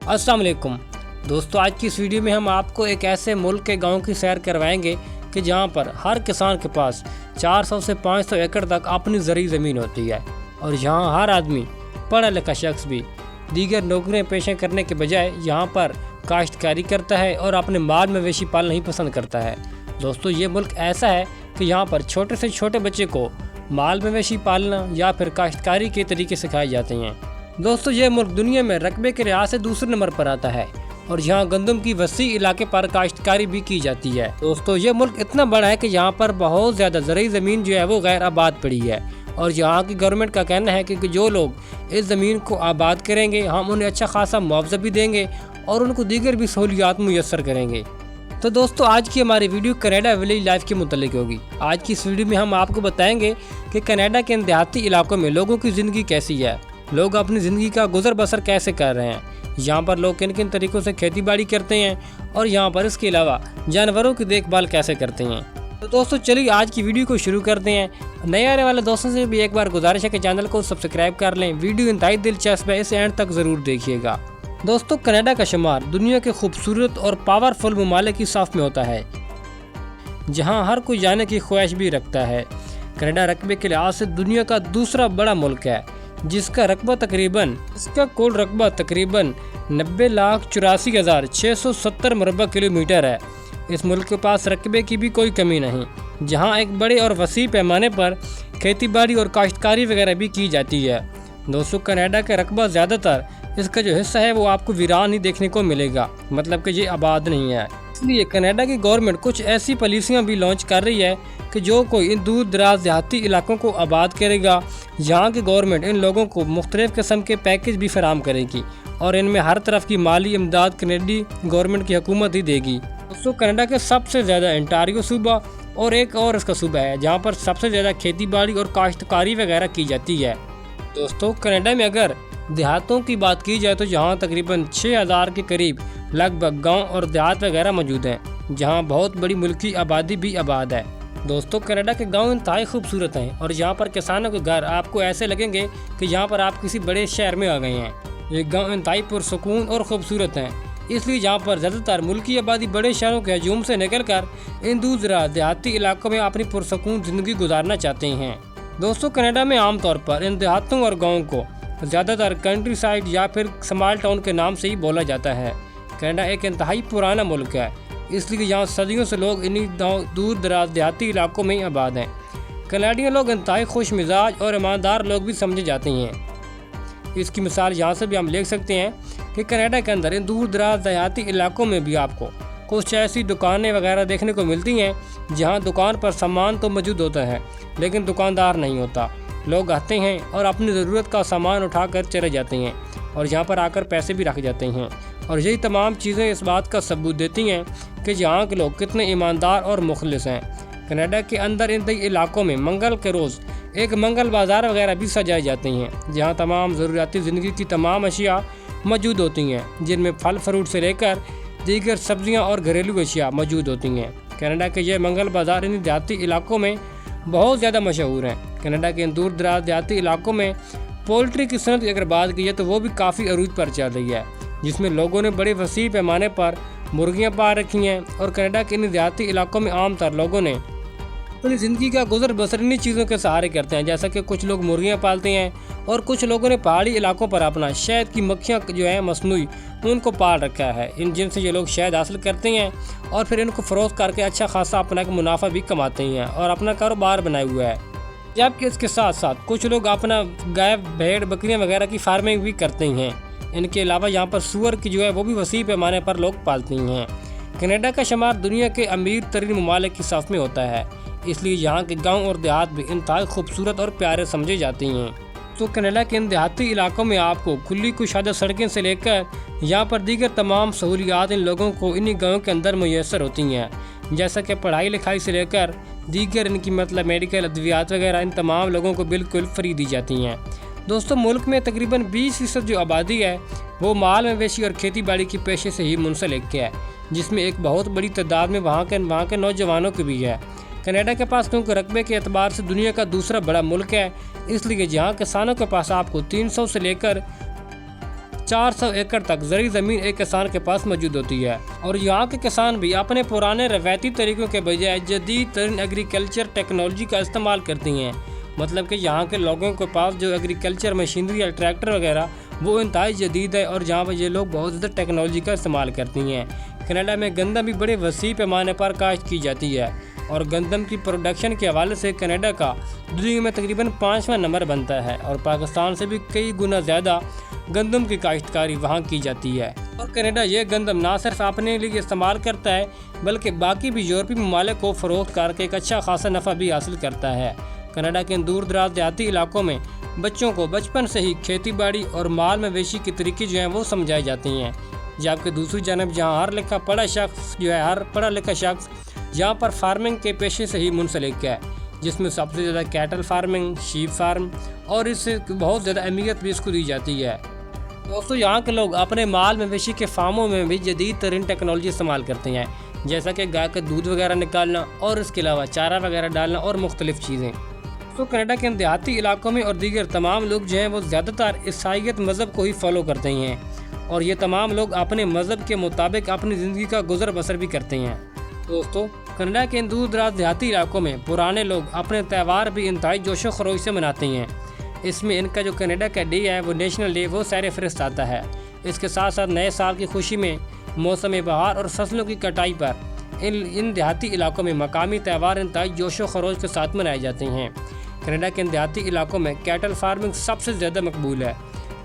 अस्सलाम वालेकुम दोस्तों, आज की इस वीडियो में हम आपको एक ऐसे मुल्क के गांव की सैर करवाएंगे कि जहां पर हर किसान के पास 400 से 500 एकड़ तक अपनी ज़रूरी ज़मीन होती है और यहां हर आदमी, पढ़ा लिखा शख्स भी दीगर नौकरियां पेशे करने के बजाय यहां पर काश्तकारी करता है और अपने माल मवेशी पालना ही पसंद करता है। दोस्तों, ये मुल्क ऐसा है कि यहाँ पर छोटे से छोटे बच्चे को माल मवेशी पालना या फिर काश्तकारी के तरीके सिखाए जाते हैं। दोस्तों, ये मुल्क दुनिया में रकबे के लिहाज से दूसरे नंबर पर आता है और यहाँ गंदम की वसी इलाके पर काश्तकारी भी की जाती है। दोस्तों, ये मुल्क इतना बड़ा है कि यहाँ पर बहुत ज़्यादा ज़रूरी ज़मीन जो है वो गैर आबाद पड़ी है और यहाँ की गवर्नमेंट का कहना है कि जो लोग इस ज़मीन को आबाद करेंगे हम उन्हें अच्छा खासा मुआवजा भी देंगे और उनको दीगर भी सहूलियात मुयस्सर करेंगे। तो दोस्तों, आज की हमारी वीडियो कनाडा विलेज लाइफ के मुतल्लिक होगी। आज की इस वीडियो में हम आपको बताएंगे कि कनाडा के इन देहाती इलाकों में लोगों की ज़िंदगी कैसी है, लोग अपनी ज़िंदगी का गुजर बसर कैसे कर रहे हैं, यहाँ पर लोग किन किन तरीक़ों से खेती बाड़ी करते हैं और यहाँ पर इसके अलावा जानवरों की देखभाल कैसे करते हैं। तो दोस्तों, चलिए आज की वीडियो को शुरू करते हैं। नए आने वाले दोस्तों से भी एक बार गुजारिश है कि चैनल को सब्सक्राइब कर लें। वीडियो इंतहाई दिलचस्प है, इसे एंड तक ज़रूर देखिएगा। दोस्तों, कनाडा का शुमार दुनिया के खूबसूरत और पावरफुल ममालिक की साफ में होता है जहाँ हर कोई जाने की ख्वाहिश भी रखता है। कनाडा रकबे के लिहाज से दुनिया का दूसरा बड़ा मुल्क है जिसका कुल रकबा तकरीबन 90,84,670 मुरबा किलोमीटर है। इस मुल्क के पास रकबे की भी कोई कमी नहीं, जहां एक बड़े और वसी पैमाने पर खेती बाड़ी और काश्तकारी वगैरह भी की जाती है। दोस्तों, कनाडा का रकबा ज़्यादातर इसका जो हिस्सा है वो आपको वीरान ही देखने को मिलेगा, मतलब कि ये आबाद नहीं है। इसलिए कनाडा की गवर्नमेंट कुछ ऐसी पॉलिसियाँ भी लॉन्च कर रही है कि जो कोई इन दूर दराज देहाती इलाकों को आबाद करेगा, यहाँ की गवर्नमेंट इन लोगों को मुख्तलिफ़ किस्म के पैकेज भी फराहम करेगी और इनमें हर तरफ की माली इमदाद कनाडी गवर्नमेंट की हुकूमत ही देगी। दोस्तों, कनाडा के सबसे ज़्यादा ओंटारियो सूबा और एक और इसका सूबा है जहाँ पर सबसे ज़्यादा खेती बाड़ी और काश्तकारी वगैरह की जाती है। दोस्तों, कनाडा में अगर देहातों की बात की जाए तो यहाँ तकरीबन 6,000 के करीब लगभग गांव और देहात वगैरह मौजूद हैं, जहाँ बहुत बड़ी मुल्की आबादी भी आबाद है। दोस्तों, कनाडा के गांव इंतहाई खूबसूरत हैं और यहाँ पर किसानों के घर आपको ऐसे लगेंगे कि यहाँ पर आप किसी बड़े शहर में आ गए हैं। ये गांव इंतहाई पुरसकून और ख़ूबसूरत हैं, इसलिए यहाँ पर ज़्यादातर मुल्की आबादी बड़े शहरों के हजूम से निकल कर इन दूसरा देहाती इलाकों में अपनी पुरसकून ज़िंदगी गुजारना चाहते हैं। दोस्तों, कनाडा में आमतौर पर इन देहातों और गाँवों को ज़्यादातर कंट्री साइड या फिर स्मॉल टाउन के नाम से ही बोला जाता है। कनाडा एक इंतहाई पुराना मुल्क है, इसलिए यहाँ सदियों से लोग इन्हीं दूर दराज देहाती इलाकों में ही आबाद हैं। कनाडियन लोग इंतहाई खुश मिजाज और ईमानदार लोग भी समझे जाते हैं। इसकी मिसाल यहाँ से भी हम ले सकते हैं कि कनाडा के अंदर इन दूर दराज देहाती इलाकों में भी आपको कुछ ऐसी दुकानें वगैरह देखने को मिलती हैं जहाँ दुकान पर सामान तो मौजूद होता है लेकिन दुकानदार नहीं होता। लोग आते हैं और अपनी ज़रूरत का सामान उठाकर चले जाते हैं और यहाँ पर आकर पैसे भी रख जाते हैं और यही तमाम चीज़ें इस बात का सबूत देती हैं कि यहाँ के लोग कितने ईमानदार और मुखलिस हैं। कनाडा के अंदर इन इलाकों में मंगल के रोज़ एक मंगल बाज़ार वगैरह भी सजाए जाते हैं जहाँ तमाम ज़रूरियाती ज़िंदगी की तमाम अशिया मौजूद होती हैं, जिनमें फल फ्रूट से लेकर दीगर सब्जियाँ और घरेलू अशिया मौजूद होती हैं। कनाडा के ये मंगल बाज़ार इन देहाती इलाकों में बहुत ज़्यादा मशहूर हैं। कनाडा के दूर दराज देहाती इलाकों में पोल्ट्री की सनत की अगर बात की जाए तो वो भी काफ़ी अरूज पर चल रही है, जिसमें लोगों ने बड़े वसी पैमाने पर मुर्गियां पाल रखी हैं और कनाडा के इन देहाती इलाकों में आमतौर लोगों ने अपनी ज़िंदगी का गुजर बसर इन्हीं चीज़ों के सहारे करते हैं, जैसा कि कुछ लोग मुर्गियां पालते हैं और कुछ लोगों ने पहाड़ी इलाकों पर अपना शहद की मक्खियाँ जो है मसनूई उनको पाल रखा है। इन जिनसे ये लोग शहद हासिल करते हैं और फिर इनको फ़रोख्त करके अच्छा खासा अपना मुनाफा भी कमाते हैं और अपना कारोबार बनाया हुआ है। जबकि इसके साथ साथ कुछ लोग अपना गाय भेड़ बकरियां वगैरह की फार्मिंग भी करते हैं। इनके अलावा यहाँ पर सूअर की जो है वो भी वसी पैमाने पर लोग पालते हैं। कनाडा का शुमार दुनिया के अमीर तरीन ममालिक की साफ में होता है, इसलिए यहाँ के गांव और देहात भी इंतहाई खूबसूरत और प्यारे समझे जाते हैं। तो कनाडा के इन देहाती इलाकों में आपको खुली कुशादा सड़कें से लेकर यहाँ पर दीगर तमाम सहूलियात इन लोगों को इन्हीं गाँव के अंदर मुयस्सर होती हैं, जैसा कि पढ़ाई लिखाई से लेकर दीगर इनकी मतलब मेडिकल अद्वियात वगैरह इन तमाम लोगों को बिल्कुल फ्री दी जाती हैं। दोस्तों, मुल्क में तकरीबन 20% जो आबादी है वो माल मवेशी और खेती बाड़ी के पेशे से ही मुंसलिक है, जिसमें एक बहुत बड़ी तादाद में वहाँ के नौजवानों की भी है। कनाडा के पास क्योंकि रकबे के एतबार से दुनिया का दूसरा बड़ा मुल्क है, इसलिए जहाँ किसानों के पास आपको 300 से लेकर 400 एकड़ तक ज़रूरी ज़मीन एक किसान के पास मौजूद होती है। और यहाँ के किसान भी अपने पुराने रवायती तरीक़ों के बजाय जदीद तरीन एग्रीकल्चर टेक्नोलॉजी का इस्तेमाल करती हैं। मतलब कि यहाँ के लोगों के पास जो एग्रीकल्चर मशीनरी या ट्रैक्टर वगैरह वो इंतहाई जदीद है और जहाँ पर ये लोग बहुत ज़्यादा टेक्नोलॉजी का इस्तेमाल करती हैं। कनाडा में गंदम भी बड़े वसी पैमाने पर काश्त की जाती है और गंदम की प्रोडक्शन के हवाले से कनाडा का दुनिया में तकरीबन 5वां नंबर बनता है और पाकिस्तान से भी कई गुना ज़्यादा गंदम की काश्तकारी वहाँ की जाती है। और कनाडा ये गंदम ना सिर्फ अपने लिए इस्तेमाल करता है बल्कि बाकी भी यूरोपीय ममालिक को फ़रोख्त करके एक अच्छा खासा नफ़ा भी हासिल करता है। कनाडा के दूर दराज देहाती इलाकों में बच्चों को बचपन से ही खेती बाड़ी और माल मवेशी के तरीके जो हैं वो समझाई जाती हैं। जबकि दूसरी जानब जहाँ हर पढ़ा लिखा शख्स जहाँ पर फार्मिंग के पेशे से ही मुंसलिक है, जिसमें सबसे ज़्यादा कैटल फार्मिंग, शीप फार्म और इससे बहुत ज़्यादा अहमियत भी इसको दी जाती है। दोस्तों यहाँ के लोग अपने माल मवेशी के फार्मों में भी जदीद तरीन टेक्नोलॉजी इस्तेमाल करते हैं, जैसा कि गाय का दूध वगैरह निकालना और इसके अलावा चारा वगैरह डालना और मुख्तलिफ़ चीज़ें। तो कनाडा के देहाती इलाकों में और दीगर तमाम लोग जो हैं वो ज़्यादातर ईसाईयत मज़हब को ही फॉलो करते हैं और ये तमाम लोग अपने मज़हब के मुताबिक अपनी ज़िंदगी का गुजर बसर भी करते हैं। दोस्तों कनाडा के दूर दराज देहाती इलाकों में पुराने लोग अपने त्यौहार भी इंतहाई जोश व खरोश से मनाते हैं। इसमें इनका जो कनाडा का डे है वो नेशनल डे वो सैर फहरिस्त आता है। इसके साथ साथ नए साल की खुशी में मौसम बहार और फसलों की कटाई पर इन देहाती इलाकों में मकामी त्यौहार इंतहाई जोश व खरोश के साथ मनाए जाते हैं। कनाडा के देहाती इलाकों में कैटल फार्मिंग सबसे ज़्यादा मकबूल है,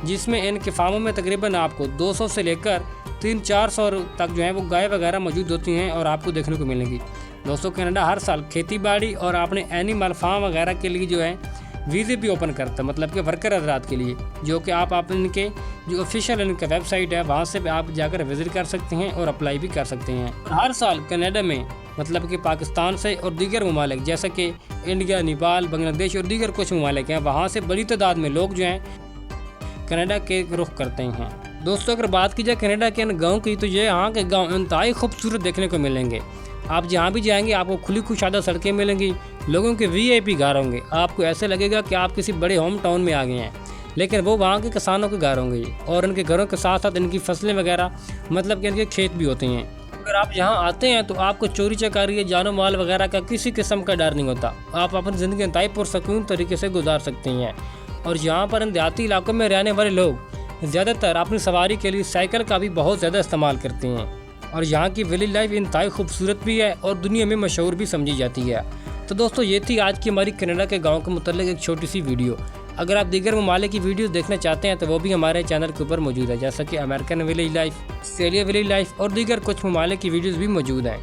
जिसमें इनके फार्मों में तकरीबन आपको 200 से लेकर 300-400 तक जो है वो गाय वगैरह मौजूद होती हैं और आपको देखने को मिलेंगी। दोस्तों कनाडा हर साल खेती बाड़ी और अपने एनिमल फार्म वगैरह के लिए जो है वीज़े भी ओपन करता है, मतलब कि वर्कर हज़रात के लिए, जो कि आप इनके जो ऑफिशियल इनका वेबसाइट है वहाँ से आप जाकर विज़िट कर सकते हैं और अप्लाई भी कर सकते हैं। हर साल कनाडा में मतलब कि पाकिस्तान से और दीगर ममालिक जैसे कि इंडिया, नेपाल, बांग्लादेश और दीगर कुछ ममालिक हैं, वहाँ से बड़ी तादाद में लोग जो हैं कनाडा के रुख करते हैं। दोस्तों अगर बात की जाए कनाडा के गाँव की, तो ये यहाँ के गाँव इंतहाई खूबसूरत देखने को मिलेंगे। आप जहाँ भी जाएंगे आपको खुली खुशादा सड़कें मिलेंगी, लोगों के VIP घर होंगे, आपको ऐसे लगेगा कि आप किसी बड़े होम टाउन में आ गए हैं, लेकिन वो वहाँ के किसानों के घर होंगे और इनके घरों के साथ साथ इनकी फसलें वगैरह मतलब कि इनके खेत भी होते हैं। अगर आप यहाँ आते हैं तो आपको चोरी चकारी या जानो माल वगैरह का किसी किस्म का डर नहीं होता, आप अपनी ज़िंदगी इंतहाई पुरसकून तरीके से गुजार सकते हैं। और यहाँ पर इन देहाती इलाकों में रहने वाले लोग ज़्यादातर अपनी सवारी के लिए साइकिल का भी बहुत ज़्यादा इस्तेमाल करते हैं और यहाँ की विलेज लाइफ इंतहाई खूबसूरत भी है और दुनिया में मशहूर भी समझी जाती है। तो दोस्तों ये थी आज की हमारी कनाडा के गांव के मुतल्लिक एक छोटी सी वीडियो। अगर आप दीगर ममालिक की वीडियोस देखना चाहते हैं तो वो भी हमारे चैनल के ऊपर मौजूद है, जैसा कि American village life, Australia village life और दीगर कुछ ममालिक की वीडियोस भी मौजूद हैं।